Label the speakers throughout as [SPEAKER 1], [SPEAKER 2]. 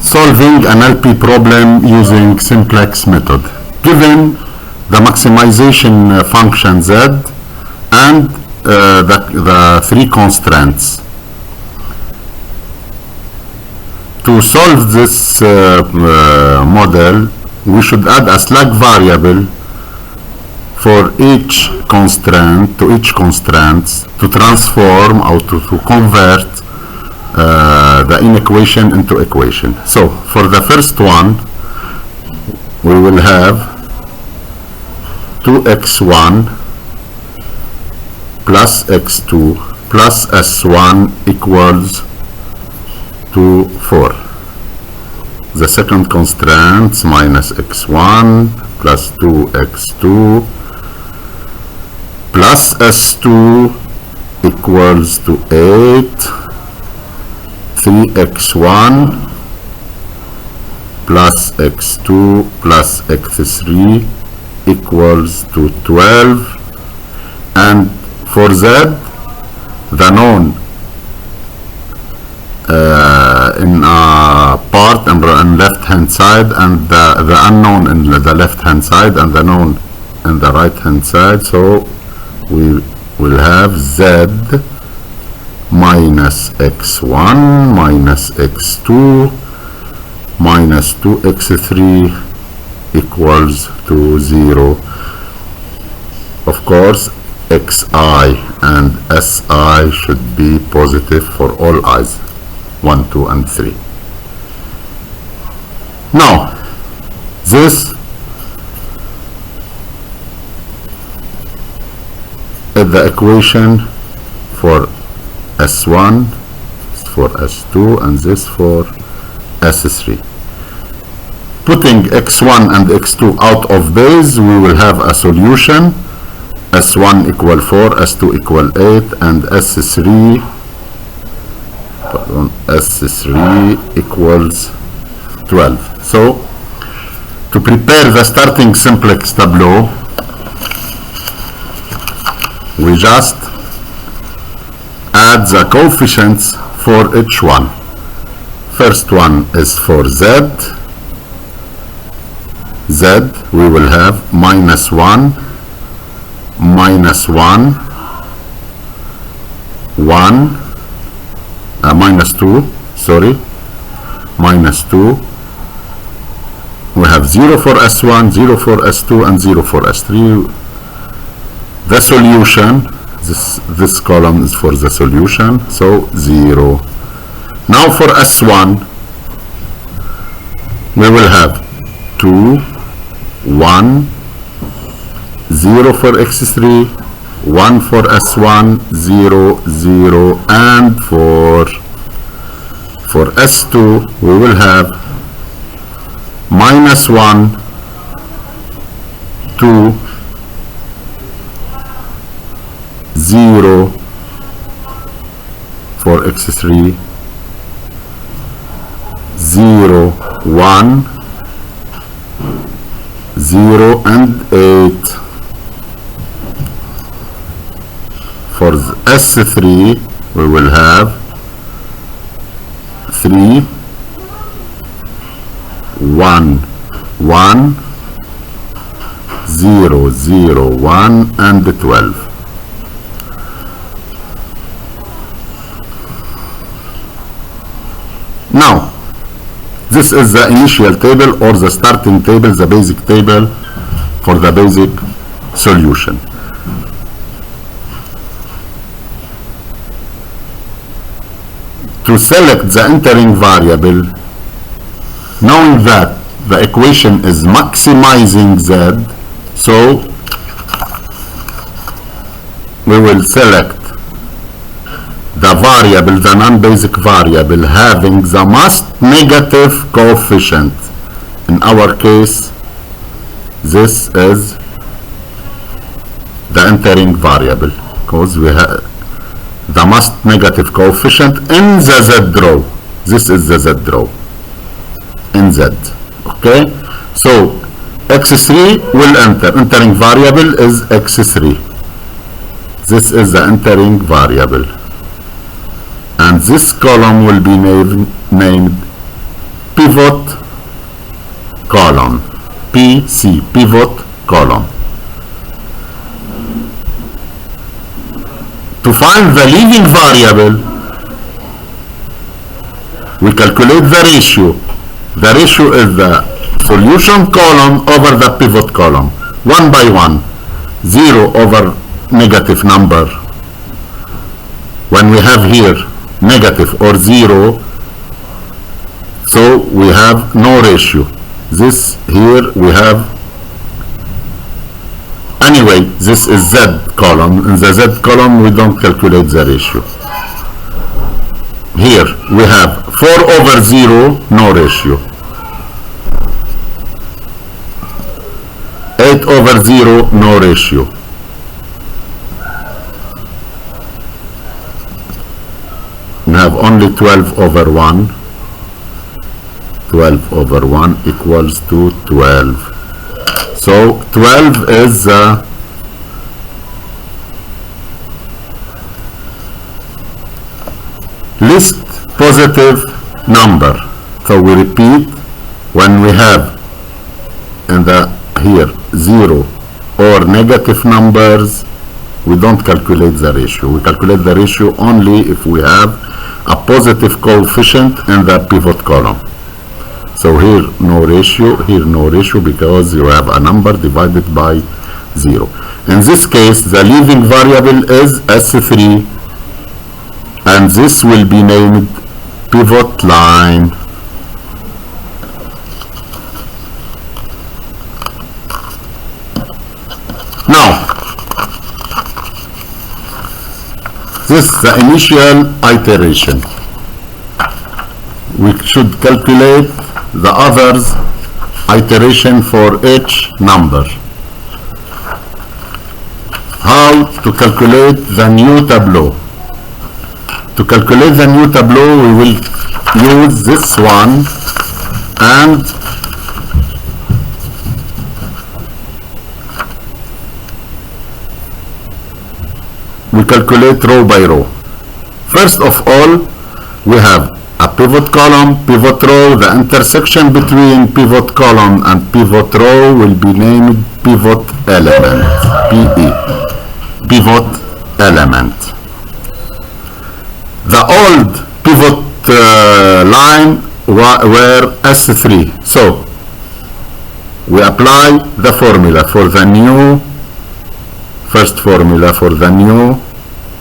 [SPEAKER 1] Solving an LP problem using simplex method. Given the maximization function z and the three constraints. To solve this model, we should add a slack variable for each constraint to transform or to convert the inequation into equation. So for the first one, we will have 2x1 plus x2 plus s1 equals to 4. The second constraint minus x1 plus 2x2 plus s2 equals to 8. 3x1 plus x2 plus x3 equals to 12. And for z, the known in a part on left hand side, and the unknown in the left hand side, and the known in the right hand side. So we will have z minus x1 minus x2 minus 2x3 equals to 0. Of course, xi and si should be positive for all i's, 1, 2, and 3. Now, this is the equation for S1, for S2, and this for S3. Putting x1 and x2 out of base, we will have a solution. S1 equal 4, S2 equal 8, and S3 equals 12. So, to prepare the starting simplex tableau, we just add the coefficients for each one. First one is for z. We will have minus 1, minus 1, 1, minus 2, sorry, minus 2. We have 0 for S1, 0 for S2, and 0 for S3. The solution, this column is for the solution, so 0. Now for S1, we will have 2, 1, 0 for x3, 1 for S1, 0, 0, and for S2, we will have minus 1, 2, 0 for x3, 0, 1, 0, and 8. For S3, we will have 3, 1, 1, 0, 0, 1, and 12. Now, this is the initial table or the starting table, the basic table for the basic solution. To select the entering variable, knowing that the equation is maximizing z, so we will select the variable, the non-basic variable having the most negative coefficient. In our case, this is the entering variable because we have the most negative coefficient in the z row. This is the z row in z. Okay, so x3 will enter. Entering variable is x3. This is the entering variable, and this column will be named P pivot column, PC, pivot column. To find the leading variable, we calculate the ratio. The ratio is the solution column over the pivot column, one by one, 0 over negative number. When we have here negative or 0, so we have no ratio. This here we have, anyway, this is Z column. In the Z column we don't calculate the ratio. Here we have 4 over 0, no ratio. 8 over 0, no ratio. We have only 12 over 1. 12 over 1 equals to 12. So 12 is the least positive number. So we repeat, when we have in the here 0 or negative numbers, we don't calculate the ratio. We calculate the ratio only if we have a positive coefficient in the pivot column. So here no ratio, here no ratio, because you have a number divided by 0. In this case, the leading variable is S3, and this will be named pivot line. Now, this is the initial iteration. We should calculate the others iteration for each number. How to calculate the new tableau? To calculate the new tableau, we will use this one, and we calculate row by row. First of all, we have a pivot column, pivot row. The intersection between pivot column and pivot row will be named pivot element, PE, pivot element. The old pivot line were S3. So we apply the formula for the new, first formula for the new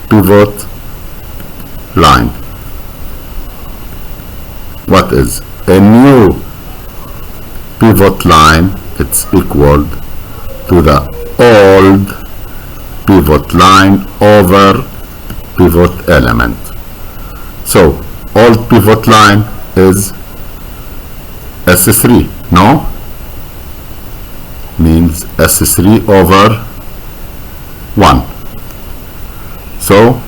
[SPEAKER 1] pivot line. What is a new pivot line? It's equal to the old pivot line over pivot element. So old pivot line is S3, no? Means S3 over 1. So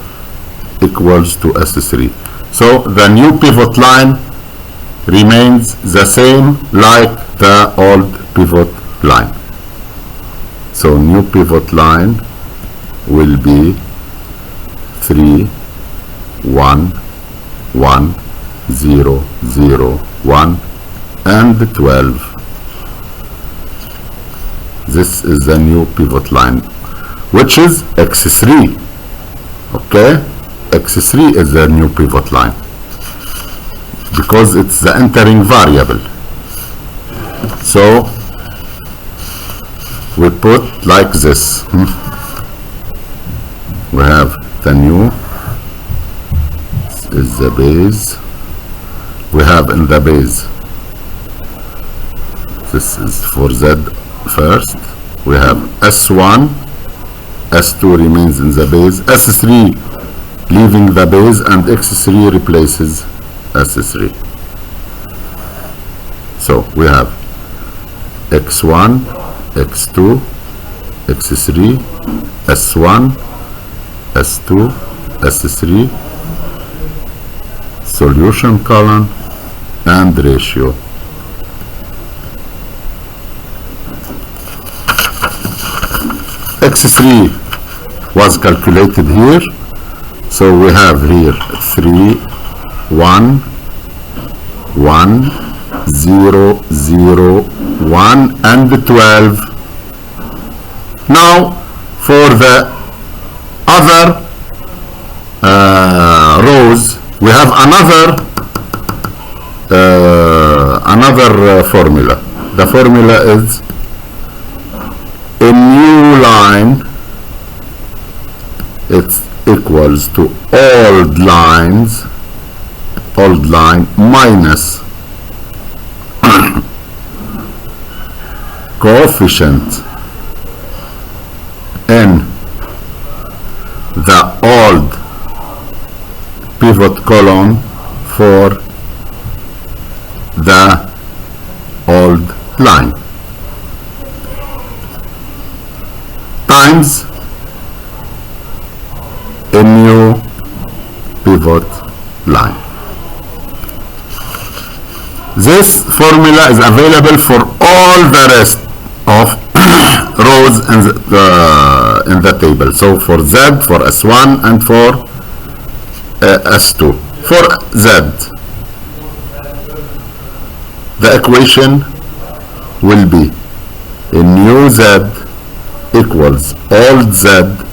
[SPEAKER 1] equals to S3. So the new pivot line remains the same like the old pivot line. So new pivot line will be 3, 1, 1, 0, 0, 1, and 12. This is the new pivot line, which is X3. Okay, X3 is the new pivot line, because it's the entering variable. So we put like this. We have the new, this is the base. We have in the base, this is for Z first. We have S1, S2 remains in the base, S3 leaving the base, and X3 replaces S3. So we have X1, X2, X3, S1, S2, S3, solution column, and ratio. X3 was calculated here. So we have here 3, 1, 1, 0, 0, 1, and 12. Now, for the other rows, we have another formula. The formula is a new line. It's equals to old line minus coefficient in the old pivot column for the old line times a new pivot line. This formula is available for all the rest of rows in the table. So for Z, for S1, and for S2. For Z, the equation will be a new Z equals old Z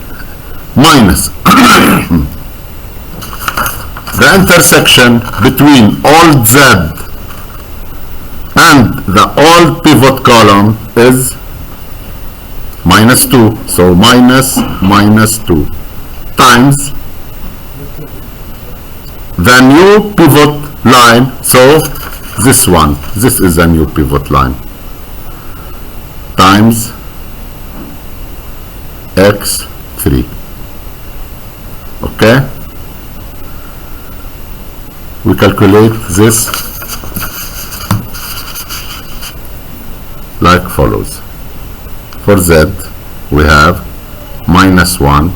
[SPEAKER 1] minus the intersection between old Z and the old pivot column is minus 2. So minus 2 times the new pivot line. So this one, this is a new pivot line, times x3. Okay, we calculate this like follows. For Z, we have minus 1,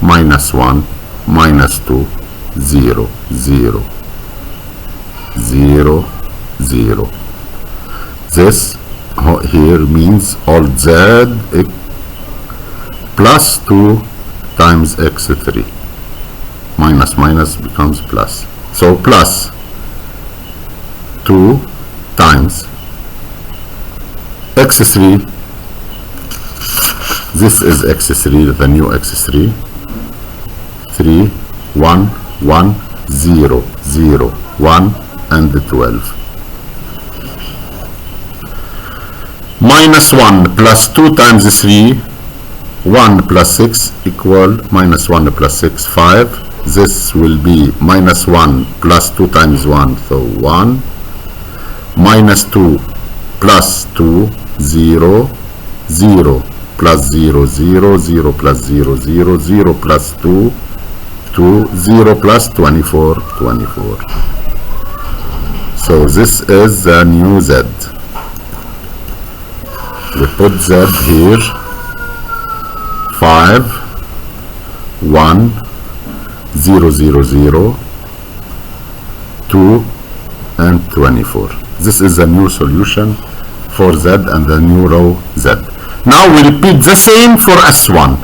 [SPEAKER 1] minus 1, minus 2, 0, 0, 0, 0. This here means old Z plus 2 times x3. Minus minus becomes plus. So plus 2 times x3. This is x3, the new x3. 3, 1, 1, 0, 0, 1, and 12. Minus 1 plus 2 times 3, 1 plus 6 equal minus 1 plus 6, 5. This will be minus 1 plus 2 times 1, so 1. Minus 2 plus 2, 0, 0 plus 0, 0, 0 plus 0, 0, 0 plus 2, 2, 0 plus 24, 24. So this is the new Z. We put Z here, 5, 1, 0, 0, 0, 2, and 24. This is the new solution for Z and the new row Z. Now we repeat the same for S1.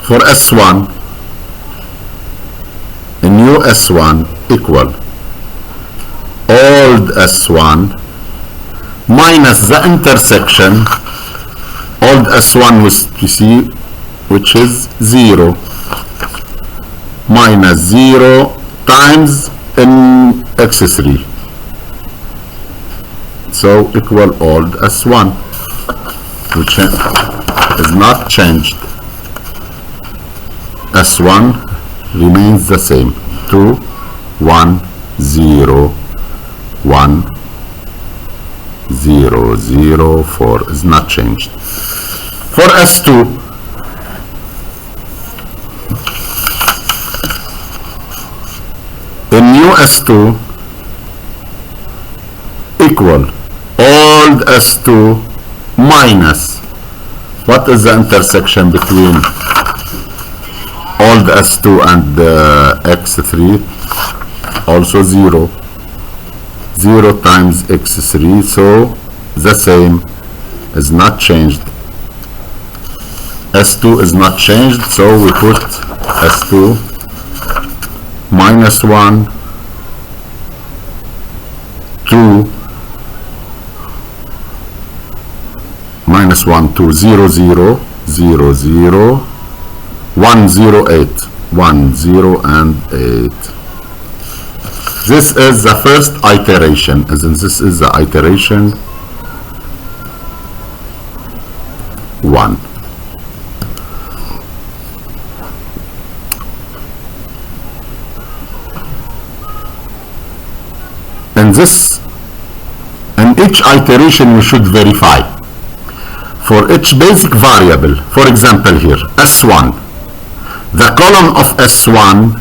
[SPEAKER 1] For S1, a new S1 equal old S1 minus the intersection old S1 with PC, which is 0, minus 0 times in x3. So equal old S1, which is not changed. S1 remains the same. 2, 1, 0, 1, 0, 0, 4 is not changed. For S2, a new S2 equal old S2 minus, what is the intersection between old S2 and x3? Also 0. 0 times x3, so the same, is not changed. S2 is not changed, so we put S2 minus 1 2 minus 1 2 0 0 0 0 1 0 8 1 0 and 8. This is the first iteration, as in this is the iteration 1. In each iteration we should verify for each basic variable. For example here, S1, the column of S1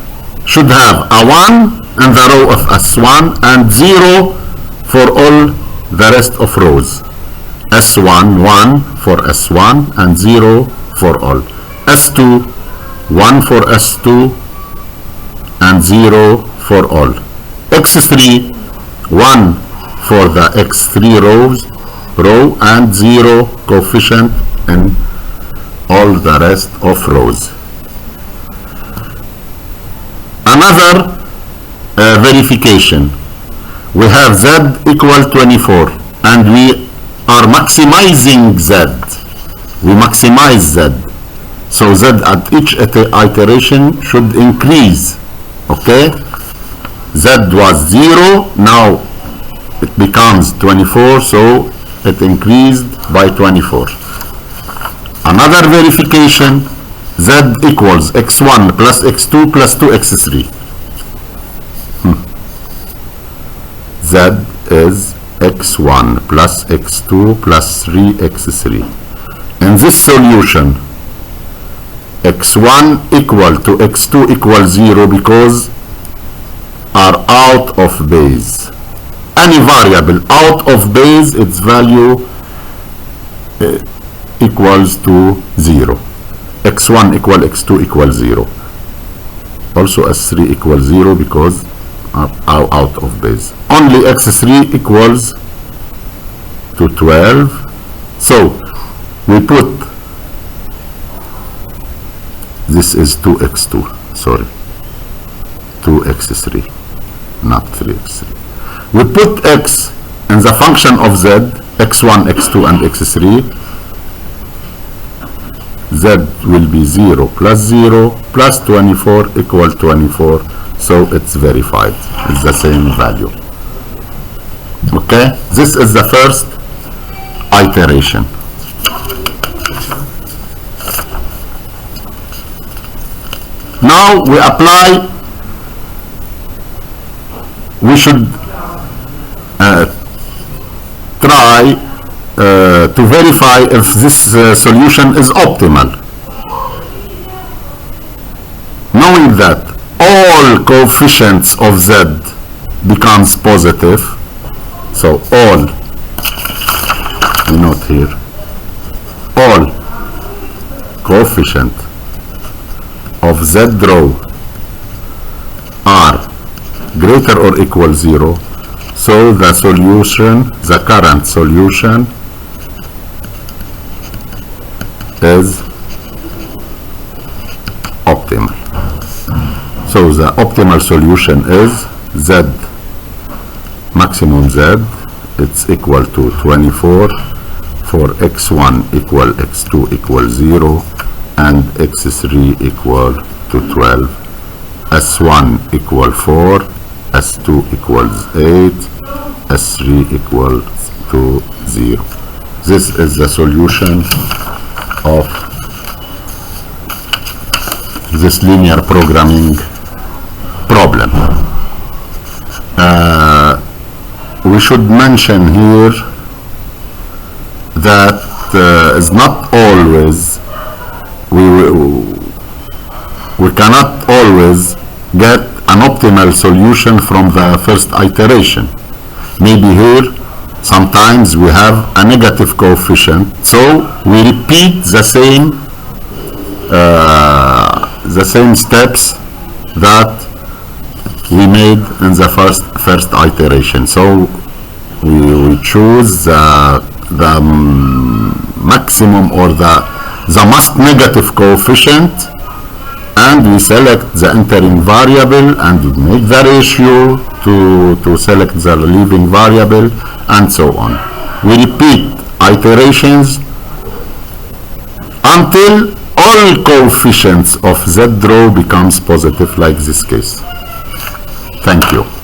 [SPEAKER 1] should have a 1 in the row of S1 and 0 for all the rest of rows. S1, 1 for S1 and 0 for all. S2, 1 for S2 and 0 for all. X3, 1 for the X3 row and 0 coefficient in all the rest of rows. Another verification, we have Z equal 24 and we are maximizing Z. We maximize Z. So Z at each iteration should increase. Okay? Z was 0, now it becomes 24, so it increased by 24. Another verification, Z equals x1 plus x2 plus 2x3. Z is x1 plus x2 plus 3x3. In this solution, x1 equal to x2 equals 0 because are out of base. Any variable out of base, its value equals to 0. x1 equal x2 equals 0. Also s3 equals 0 because are out of base. Only x3 equals to 12. So we put, this is 2x2, sorry, 2x3, not 3x3. We put x in the function of z, x1, x2 and x3. Z will be 0 plus 0 plus 24 equal 24, so it's verified. It's the same value. Okay, this is the first iteration. Now we apply, we should try to verify if this solution is optimal. Knowing that all coefficients of Z becomes positive, so all, we note here, all coefficient of Z row are greater or equal 0, so the solution, the current solution is optimal. So the optimal solution is Z, maximum Z, it's equal to 24 for x1 equal x2 equal 0 and x3 equal to 12, s1 equal 4, s2 equals 8, s3 equals to 0. This is the solution of this linear programming problem. We should mention here that it's not always, we cannot always get an optimal solution from the first iteration. Maybe here sometimes we have a negative coefficient, so we repeat the same steps that we made in the first iteration. So we choose the maximum or the most negative coefficient and we select the entering variable and we make the ratio to select the leaving variable, and so on. We repeat iterations until all coefficients of Z row becomes positive, like this case. Thank you.